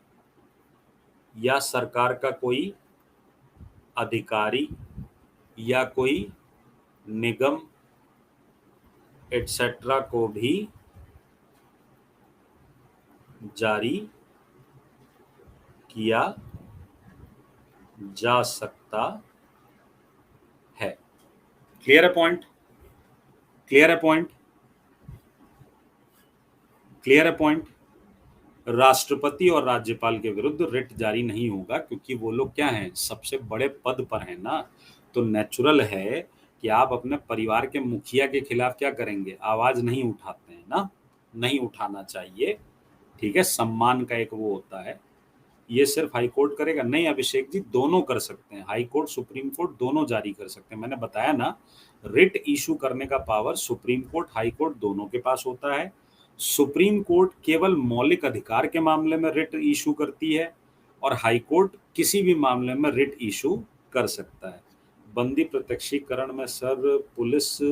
या सरकार का कोई अधिकारी या कोई निगम एटसेट्रा को भी जारी किया जा सकता है। क्लियर है पॉइंट? क्लियर है पॉइंट? क्लियर है पॉइंट? राष्ट्रपति और राज्यपाल के विरुद्ध रिट जारी नहीं होगा, क्योंकि वो लोग क्या हैं, सबसे बड़े पद पर हैं ना। तो नेचुरल है कि आप अपने परिवार के मुखिया के खिलाफ क्या करेंगे, आवाज नहीं उठाते हैं ना, नहीं उठाना चाहिए। ठीक है, सम्मान का एक वो होता है। ये सिर्फ हाई कोर्ट करेगा नहीं अभिषेक जी, दोनों कर सकते हैं, हाई कोर्ट सुप्रीम कोर्ट दोनों जारी कर सकते हैं। मैंने बताया ना, रिट इशू करने का power supreme court high court दोनों के पास होता है। सुप्रीम कोर्ट केवल मौलिक अधिकार के मामले में रिट इशू करती है, और हाई कोर्ट किसी भी मामले में रिट इशू कर सकता है। बंदी प्रत्यक्षीकरण में सर पुलिस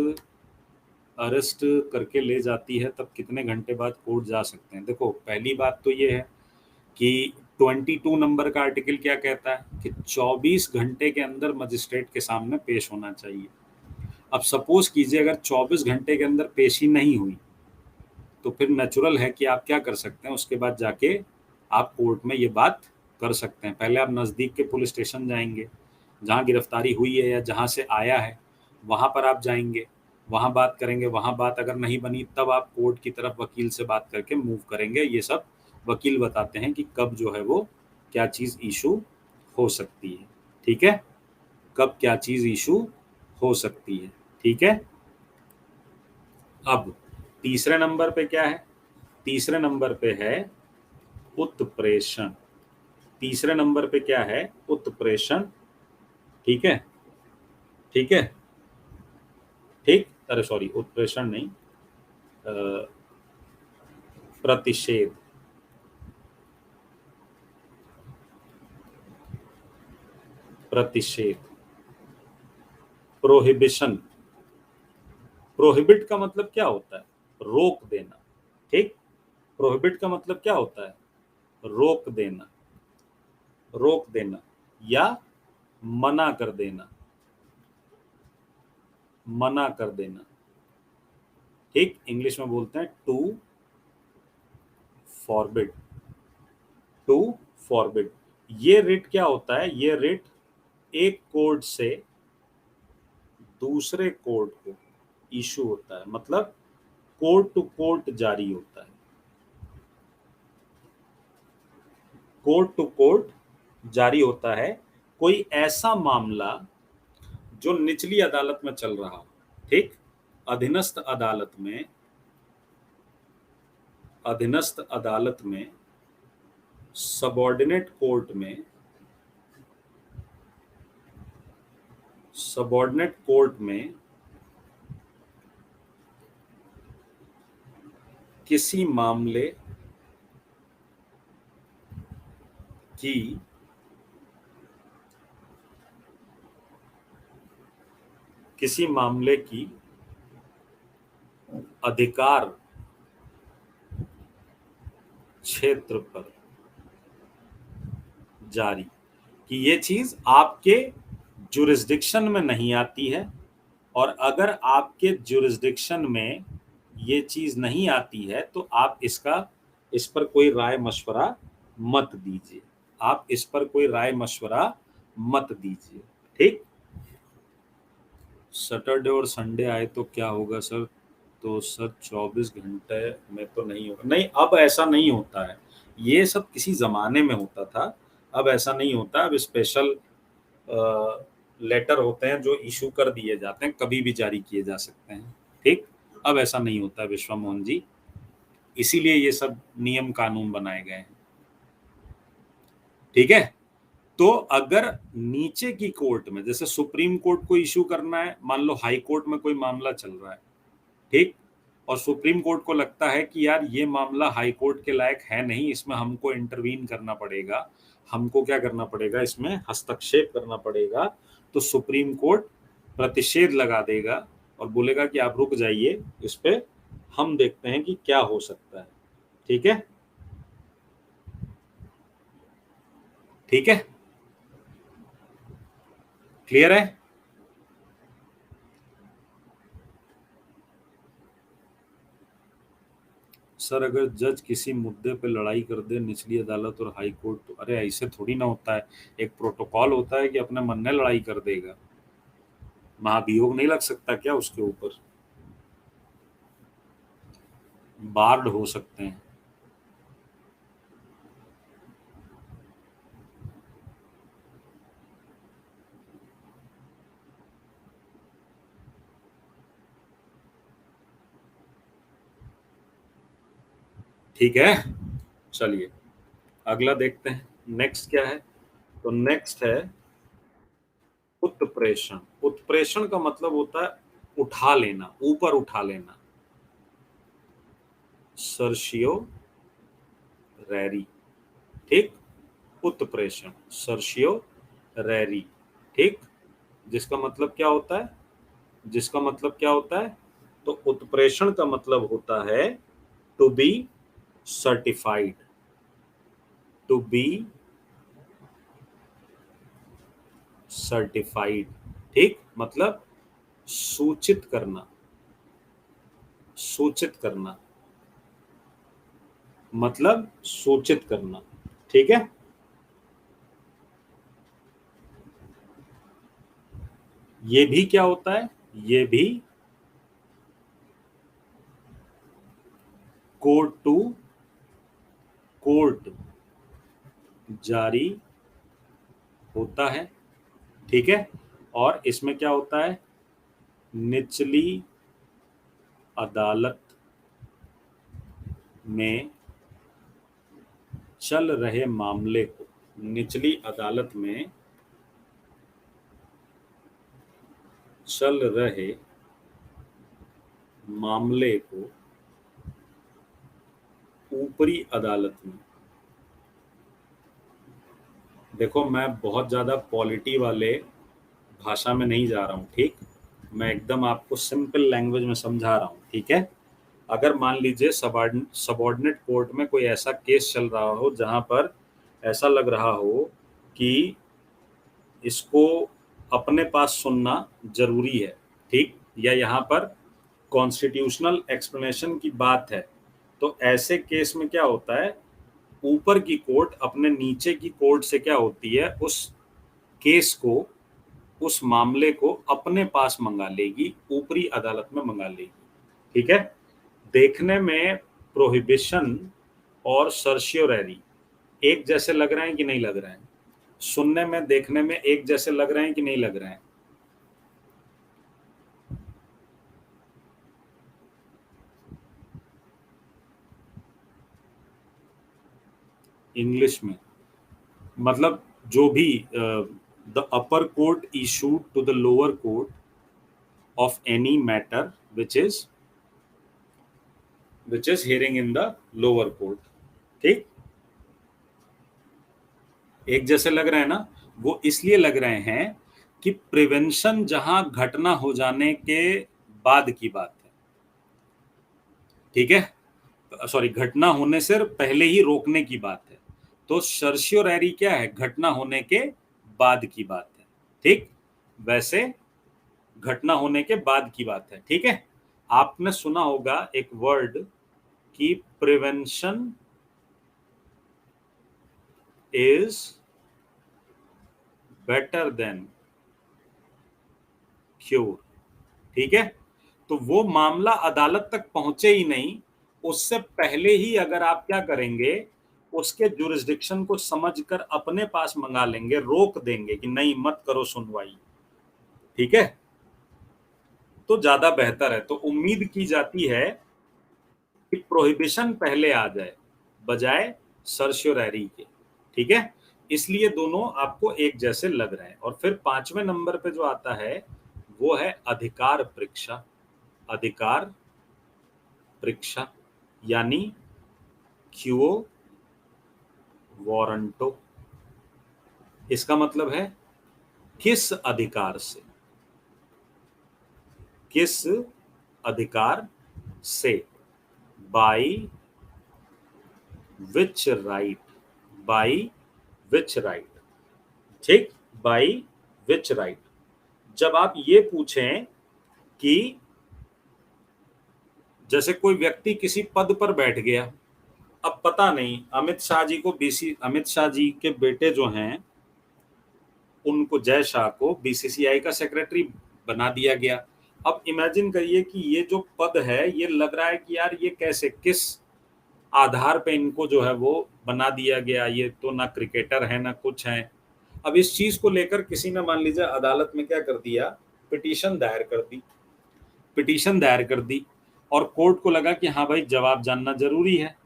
अरेस्ट करके ले जाती है, तब कितने घंटे बाद कोर्ट जा सकते हैं? देखो, पहली बात तो ये है कि 22 नंबर का आर्टिकल क्या कहता है कि 24 घंटे के अंदर मजिस्ट्रेट के सामने पेश होना चाहिए। अब सपोज कीजिए अगर 24 घंटे के अंदर पेशी नहीं हुई तो फिर नेचुरल है कि आप क्या कर सकते हैं, उसके बाद जाके आप कोर्ट में ये बात कर सकते हैं। पहले आप नज़दीक के पुलिस स्टेशन जाएंगे जहाँ गिरफ्तारी हुई है या जहाँ से आया है, वहाँ पर आप जाएंगे, वहाँ बात करेंगे, वहाँ बात अगर नहीं बनी तब आप कोर्ट की तरफ वकील से बात करके मूव करेंगे। ये सब वकील बताते हैं कि कब जो है वो क्या चीज़ इशू हो सकती है। ठीक है, कब क्या चीज़ इशू हो सकती है। ठीक है, अब तीसरे नंबर पे क्या है? तीसरे नंबर पे है उत्प्रेषण। तीसरे नंबर पे क्या है? उत्प्रेषण। ठीक है, ठीक है, ठीक, अरे सॉरी, उत्प्रेषण नहीं, प्रतिषेध। प्रतिषेध, प्रोहिबिशन। प्रोहिबिट का मतलब क्या होता है? रोक देना। ठीक, प्रोहिबिट का मतलब क्या होता है? रोक देना, रोक देना या मना कर देना, मना कर देना। ठीक, इंग्लिश में बोलते हैं टू फॉरबिड। To forbid. ये रिट क्या होता है? ये रिट एक कोर्ट से दूसरे कोर्ट को इशू होता है, मतलब कोर्ट टू कोर्ट जारी होता है। कोर्ट टू कोर्ट जारी होता है। कोई ऐसा मामला जो निचली अदालत में चल रहा हो, ठीक, अधीनस्थ अदालत में, अधीनस्थ अदालत में, सबऑर्डिनेट कोर्ट में, सबऑर्डिनेट कोर्ट में किसी मामले की किसी मामले की अधिकार क्षेत्र पर जारी, कि ये चीज आपके जुरिस्डिक्शन में नहीं आती है, और अगर आपके जुरिस्डिक्शन में ये चीज नहीं आती है तो आप इस पर कोई राय मशवरा मत दीजिए। आप इस पर कोई राय मशवरा मत दीजिए। ठीक, सैटरडे और संडे आए तो क्या होगा सर? तो सर 24 घंटे में तो नहीं होगा। नहीं, अब ऐसा नहीं होता है। ये सब किसी जमाने में होता था, अब ऐसा नहीं होता। अब स्पेशल लेटर होते हैं जो इशू कर दिए जाते हैं, कभी भी जारी किए जा सकते हैं। ठीक, अब ऐसा नहीं होता विश्वा मोहन जी, इसीलिए ये सब नियम कानून बनाए गए हैं। ठीक है, तो अगर नीचे की कोर्ट में, जैसे सुप्रीम कोर्ट को इशू करना है, मान लो हाई कोर्ट में कोई मामला चल रहा है, ठीक, और सुप्रीम कोर्ट को लगता है कि यार ये मामला हाई कोर्ट के लायक है नहीं, इसमें हमको इंटरवीन करना पड़ेगा, हमको क्या करना पड़ेगा, इसमें हस्तक्षेप करना पड़ेगा, तो सुप्रीम कोर्ट प्रतिषेध लगा देगा और बोलेगा कि आप रुक जाइए, इस पे हम देखते हैं कि क्या हो सकता है। ठीक है, ठीक है, क्लियर है? सर अगर जज किसी मुद्दे पे लड़ाई कर दे, निचली अदालत और हाई कोर्ट, तो अरे ऐसे थोड़ी ना होता है। एक प्रोटोकॉल होता है कि अपने मन में लड़ाई कर देगा। महाभियोग नहीं लग सकता क्या उसके ऊपर? बार्ड हो सकते हैं। ठीक है, चलिए अगला देखते हैं, नेक्स्ट क्या है? तो नेक्स्ट है उत्प्रेषण। उत्प्रेषण का मतलब होता है उठा लेना, ऊपर उठा लेना। सर्शियो रैरी। ठीक, उत्प्रेषण, सर्शियो रैरी। ठीक, जिसका मतलब क्या होता है? जिसका मतलब क्या होता है? तो उत्प्रेषण का मतलब होता है to be certified. To be certified. ठीक, मतलब सूचित करना, सूचित करना, मतलब सूचित करना। ठीक है, ये भी क्या होता है, ये भी कोर्ट टू कोर्ट जारी होता है। ठीक है, और इसमें क्या होता है, निचली अदालत में चल रहे मामले को, निचली अदालत में चल रहे मामले को ऊपरी अदालत में, देखो मैं बहुत ज्यादा पॉलिटी वाले भाषा में नहीं जा रहा हूँ, ठीक, मैं एकदम आपको सिंपल लैंग्वेज में समझा रहा हूँ। ठीक है, अगर मान लीजिए सबॉर्डिनेट कोर्ट में कोई ऐसा केस चल रहा हो जहां पर ऐसा लग रहा हो कि इसको अपने पास सुनना जरूरी है, ठीक, या यहाँ पर कॉन्स्टिट्यूशनल एक्सप्लेनेशन की बात है, तो ऐसे केस में क्या होता है, ऊपर की कोर्ट अपने नीचे की कोर्ट से क्या होती है, उस केस को, उस मामले को अपने पास मंगा लेगी, ऊपरी अदालत में मंगा लेगी। ठीक है, देखने में प्रोहिबिशन और सर्शियोररी एक जैसे लग रहे हैं कि नहीं लग रहे हैं, सुनने में देखने में एक जैसे लग रहे हैं कि नहीं लग रहे हैं। इंग्लिश में मतलब जो भी the upper court issued to the lower court of any matter which is hearing in the lower court। ठीक, एक जैसे लग रहे हैं ना, वो इसलिए लग रहे हैं कि प्रिवेंशन जहां घटना हो जाने के बाद की बात है। ठीक है, सॉरी, घटना होने से पहले ही रोकने की बात है, तो सर्शियोररी क्या है, घटना होने के बाद की बात है। ठीक, वैसे घटना होने के बाद की बात है। ठीक है, आपने सुना होगा एक वर्ड कि prevention is better than cure. ठीक है, तो वो मामला अदालत तक पहुंचे ही नहीं, उससे पहले ही अगर आप क्या करेंगे, उसके जुरिस्डिक्शन को समझकर अपने पास मंगा लेंगे, रोक देंगे कि नहीं मत करो सुनवाई, ठीक है, तो ज्यादा बेहतर है। तो उम्मीद की जाती है कि प्रोहिबिशन पहले आ जाए बजाय सर्शियोररी के। ठीक है, इसलिए दोनों आपको एक जैसे लग रहे हैं। और फिर 5वें नंबर पे जो आता है वो है अधिकार परीक्षा। अधिकार परीक्षा यानी क्यूओ वारंटो। इसका मतलब है किस अधिकार से, किस अधिकार से, by which right, by which right. ठीक, बाई विच राइट। जब आप ये पूछें कि जैसे कोई व्यक्ति किसी पद पर बैठ गया, अब पता नहीं अमित शाह जी को अमित शाह जी के बेटे जो हैं उनको, जय शाह को बीसीसीआई का सेक्रेटरी बना दिया गया। अब इमेजिन करिए कि ये जो पद है, ये लग रहा है कि यार ये कैसे, किस आधार पे इनको जो है वो बना दिया गया, ये तो ना क्रिकेटर है ना कुछ है। अब इस चीज को लेकर किसी ने मान लीजिए अदालत में क्या कर दिया, पिटीशन दायर कर दी, पिटीशन दायर कर दी, और कोर्ट को लगा कि हाँ भाई जवाब जानना जरूरी है,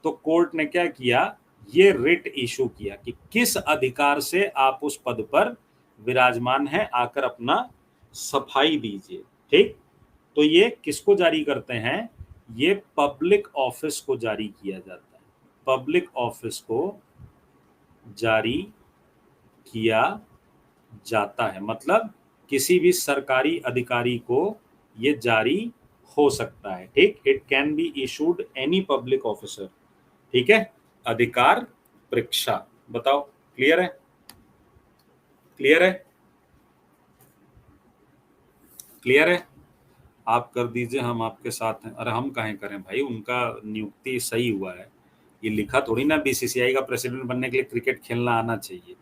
तो कोर्ट ने क्या किया, ये रिट इशू किया कि किस अधिकार से आप उस पद पर विराजमान हैं, आकर अपना सफाई दीजिए। ठीक, तो ये किसको जारी करते हैं, ये पब्लिक ऑफिस को जारी किया जाता है, पब्लिक ऑफिस को जारी किया जाता है, मतलब किसी भी सरकारी अधिकारी को ये जारी हो सकता है। ठीक, it can be issued any public officer. ठीक है, अधिकार परीक्षा। बताओ, क्लियर है? क्लियर है? क्लियर है? आप कर दीजिए, हम आपके साथ हैं। अरे हम काहे करें भाई, उनका नियुक्ति सही हुआ है। ये लिखा थोड़ी ना बीसीसीआई का प्रेसिडेंट बनने के लिए क्रिकेट खेलना आना चाहिए।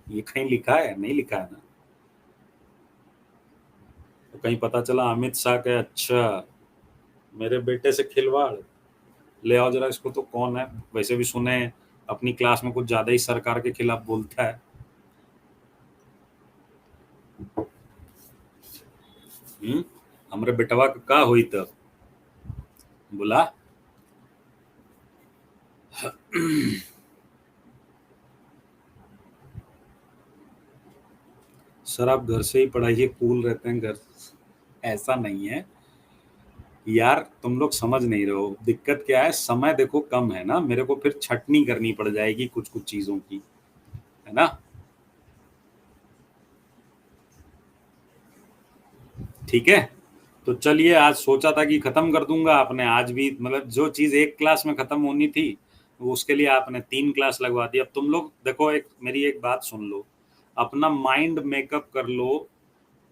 ये कहीं लिखा है? नहीं लिखा है ना। तो कहीं पता चला अमित शाह के अच्छा मेरे बेटे से खिलवाड़, ले आओ जरा इसको। तो कौन है वैसे भी, सुने अपनी क्लास में कुछ ज्यादा ही सरकार के खिलाफ बोलता है। हमरे बेटवा का हुई तब बोला। सर आप घर से ही पढ़ाइए, कूल रहते हैं घर। ऐसा नहीं है यार, तुम लोग समझ नहीं रहे हो दिक्कत क्या है। समय देखो कम है ना, मेरे को फिर छटनी करनी पड़ जाएगी कुछ कुछ चीजों की, है ना। ठीक है, तो चलिए, आज सोचा था कि खत्म कर दूंगा। आपने आज भी मतलब जो चीज एक क्लास में खत्म होनी थी वो उसके लिए आपने 3 क्लास लगवा दी। अब तुम लोग देखो, एक मेरी एक बात सुन लो, अपना माइंड मेकअप कर लो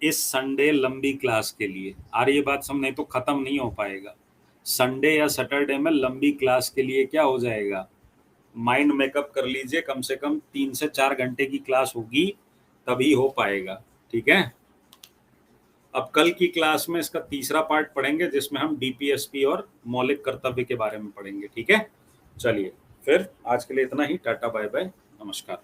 इस संडे लंबी क्लास के लिए। और ये बात समझ, नहीं तो खत्म नहीं हो पाएगा। संडे या सैटरडे में लंबी क्लास के लिए क्या हो जाएगा, माइंड मेकअप कर लीजिए। कम से कम 3 से 4 घंटे की क्लास होगी, तभी हो पाएगा। ठीक है, अब कल की क्लास में इसका तीसरा पार्ट पढ़ेंगे, जिसमें हम डीपीएसपी और मौलिक कर्तव्य के बारे में पढ़ेंगे। ठीक है, चलिए फिर आज के लिए इतना ही। टाटा बाय बाय, नमस्कार।